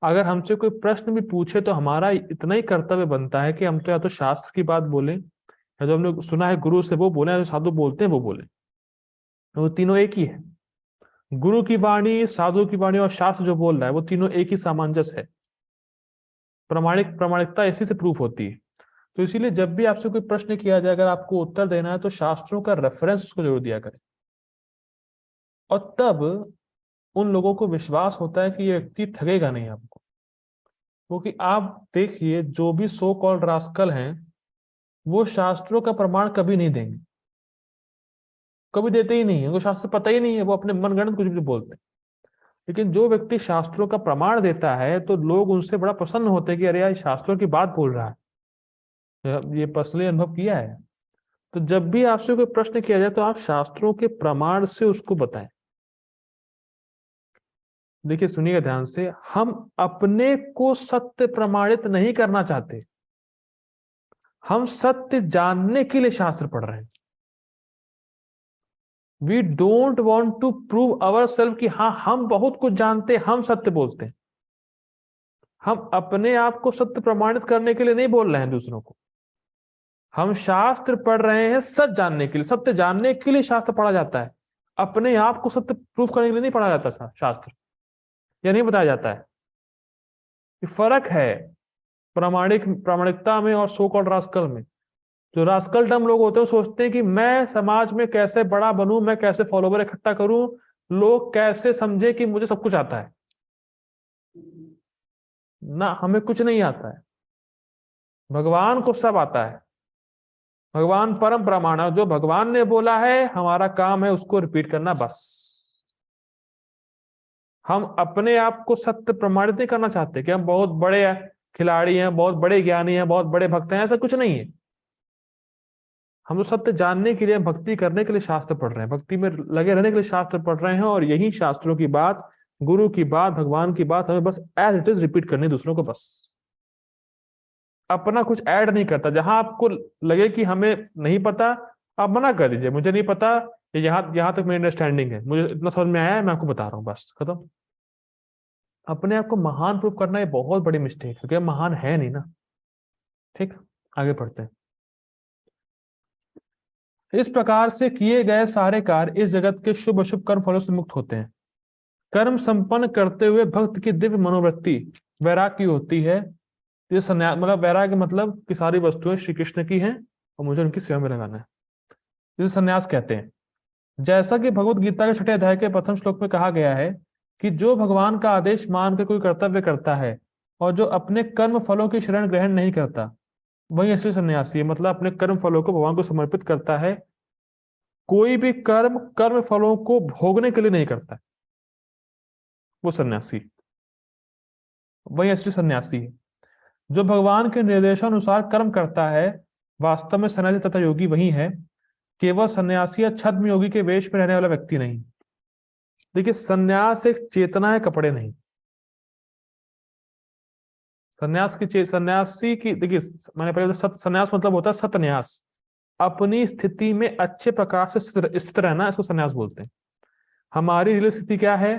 A: अगर हमसे कोई प्रश्न भी पूछे तो हमारा इतना ही कर्तव्य बनता है कि हम तो या तो शास्त्र की बात बोलें, या जो हमने सुना है गुरु से वो बोले, या जो साधु बोलते हैं वो बोले। वो तीनों एक ही है। गुरु की वाणी, साधु की वाणी और शास्त्र जो बोल रहा है वो तीनों एक ही सामंजस्य है। प्रामाणिकता इसी से प्रूफ होती है। तो इसीलिए जब भी आपसे कोई प्रश्न किया जाए, अगर आपको उत्तर देना है तो शास्त्रों का रेफरेंस उसको जरूर दिया करें। और तब उन लोगों को विश्वास होता है कि ये व्यक्ति ठगेगा नहीं आपको। क्योंकि आप देखिए, जो भी सो कॉल्ड रास्कल हैं, वो शास्त्रों का प्रमाण कभी नहीं देंगे, कभी देते ही नहीं है। उनको शास्त्र पता ही नहीं है, वो अपने मनगढ़ंत कुछ भी बोलते हैं। लेकिन जो व्यक्ति शास्त्रों का प्रमाण देता है तो लोग उनसे बड़ा प्रसन्न होते हैं कि अरे यार शास्त्रों की बात बोल रहा है। ये पर्सनली अनुभव किया है। तो जब भी आपसे कोई प्रश्न किया जाए तो आप शास्त्रों के प्रमाण से उसको बताएं। देखिए, सुनिएगा ध्यान से, हम अपने को सत्य प्रमाणित नहीं करना चाहते, हम सत्य जानने के लिए शास्त्र पढ़ रहे हैं। We don't want to prove our self कि हाँ हम बहुत कुछ जानते, हम सत्य बोलते हैं। हम अपने आप को सत्य प्रमाणित करने के लिए नहीं बोल रहे हैं दूसरों को। हम शास्त्र पढ़ रहे हैं सच जानने के लिए। सत्य जानने के लिए शास्त्र पढ़ा जाता है, अपने आप को सत्य प्रूफ करने के लिए नहीं पढ़ा जाता शास्त्र, या नहीं बताया जाता है। ये फर्क है प्रामाणिकता में और सो कॉल्ड रास्कल में। जो रास्कल डम लोग होते हैं सोचते हैं कि मैं समाज में कैसे बड़ा बनूं, मैं कैसे फॉलोवर इकट्ठा करूं, लोग कैसे समझे कि मुझे सब कुछ आता है। ना, हमें कुछ नहीं आता है, भगवान को सब आता है। भगवान परम प्रमाण है, जो भगवान ने बोला है हमारा काम है उसको रिपीट करना बस। हम अपने आप को सत्य प्रमाणित नहीं करना चाहते कि हम बहुत बड़े खिलाड़ी हैं, बहुत बड़े ज्ञानी हैं, बहुत बड़े भक्त हैं। ऐसा कुछ नहीं है। हम तो सत्य जानने के लिए, भक्ति करने के लिए शास्त्र पढ़ रहे हैं, भक्ति में लगे रहने के लिए शास्त्र पढ़ रहे हैं। और यही शास्त्रों की बात, गुरु की बात, भगवान की बात हमें बस एज इट इज रिपीट करनी दूसरों को बस। अपना कुछ ऐड नहीं करता। जहां आपको लगे कि हमें नहीं पता, आप मना कर दीजिए, मुझे नहीं पता, यहाँ यहाँ तक मेरी अंडरस्टैंडिंग है, मुझे इतना समझ में आया है, मैं आपको बता रहा हूँ, बस खत्म। अपने आप को महान प्रूफ करना ये बहुत बड़ी मिस्टेक है, क्योंकि महान है नहीं ना। ठीक, आगे बढ़ते हैं। इस प्रकार से किए गए सारे कार्य इस जगत के शुभ अशुभ कर्म फलों से मुक्त होते हैं। कर्म संपन्न करते हुए भक्त की दिव्य मनोवृत्ति वैराग्य की होती है। ये संन्यास मतलब वैराग्य मतलब कि सारी वस्तुएं श्री कृष्ण की हैं और मुझे उनकी सेवा में लगाना है, इसे संन्यास कहते हैं। जैसा कि भगवत गीता के 6वें अध्याय के प्रथम श्लोक में कहा गया है कि जो भगवान का आदेश मान के कोई कर्तव्य करता है और जो अपने कर्म फलों की शरण ग्रहण नहीं करता, वही असली सन्यासी है। मतलब अपने कर्म फलों को भगवान को समर्पित करता है, कोई भी कर्म कर्म फलों को भोगने के लिए नहीं करता है, वो सन्यासी, वही असली सन्यासी है। जो भगवान के निर्देशानुसार कर्म करता है, वास्तव में सन्यासी तथा योगी वही है, केवल सन्यासी या छद्म योगी के वेश में रहने वाला व्यक्ति नहीं। देखिए, सन्यास एक चेतना है, कपड़े नहीं। सन्यासी की देखिए, मैंने पहले सन्यास मतलब होता है सतन्यास, अपनी स्थिति में अच्छे प्रकार से स्थित रहना, इसको सन्यास बोलते हैं। हमारी रियल स्थिति क्या है?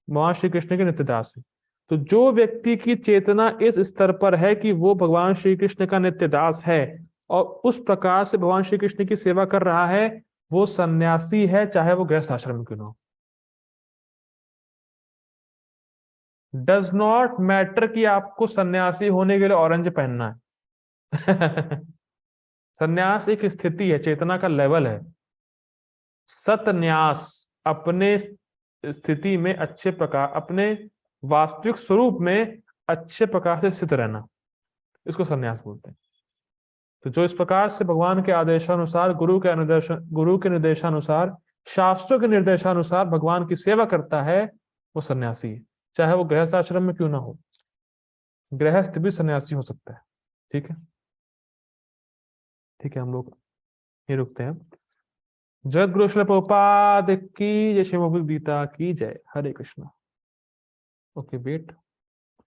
A: भगवान श्री कृष्ण के नित्य दास है। तो जो व्यक्ति की चेतना इस स्तर पर है कि वो भगवान श्री कृष्ण का नित्य दास है और उस प्रकार से भगवान श्री कृष्ण की सेवा कर रहा है, वो सन्यासी है, चाहे वो गृहस्थ आश्रम में क्यों ना हो। डज नॉट मैटर कि आपको सन्यासी होने के लिए ऑरेंज पहनना है। सन्यास एक स्थिति है, चेतना का लेवल है। सतन्यास अपने स्थिति में अच्छे प्रकार, अपने वास्तविक स्वरूप में अच्छे प्रकार से स्थित रहना, इसको सन्यास बोलते हैं। तो जो इस प्रकार से भगवान के आदेशानुसार, गुरु के निर्देशानुसार, शास्त्रों के निर्देशानुसार भगवान की सेवा करता है, वो सन्यासी है, चाहे वो गृहस्थ आश्रम में क्यों ना हो। गृहस्थ भी सन्यासी हो सकता है। ठीक है, ठीक है, हम लोग ये रुकते हैं। जगत गुरु श्रील प्रभुपाद की जय, श्री भगवद गीता की जय। हरे कृष्णा। Okay, wait.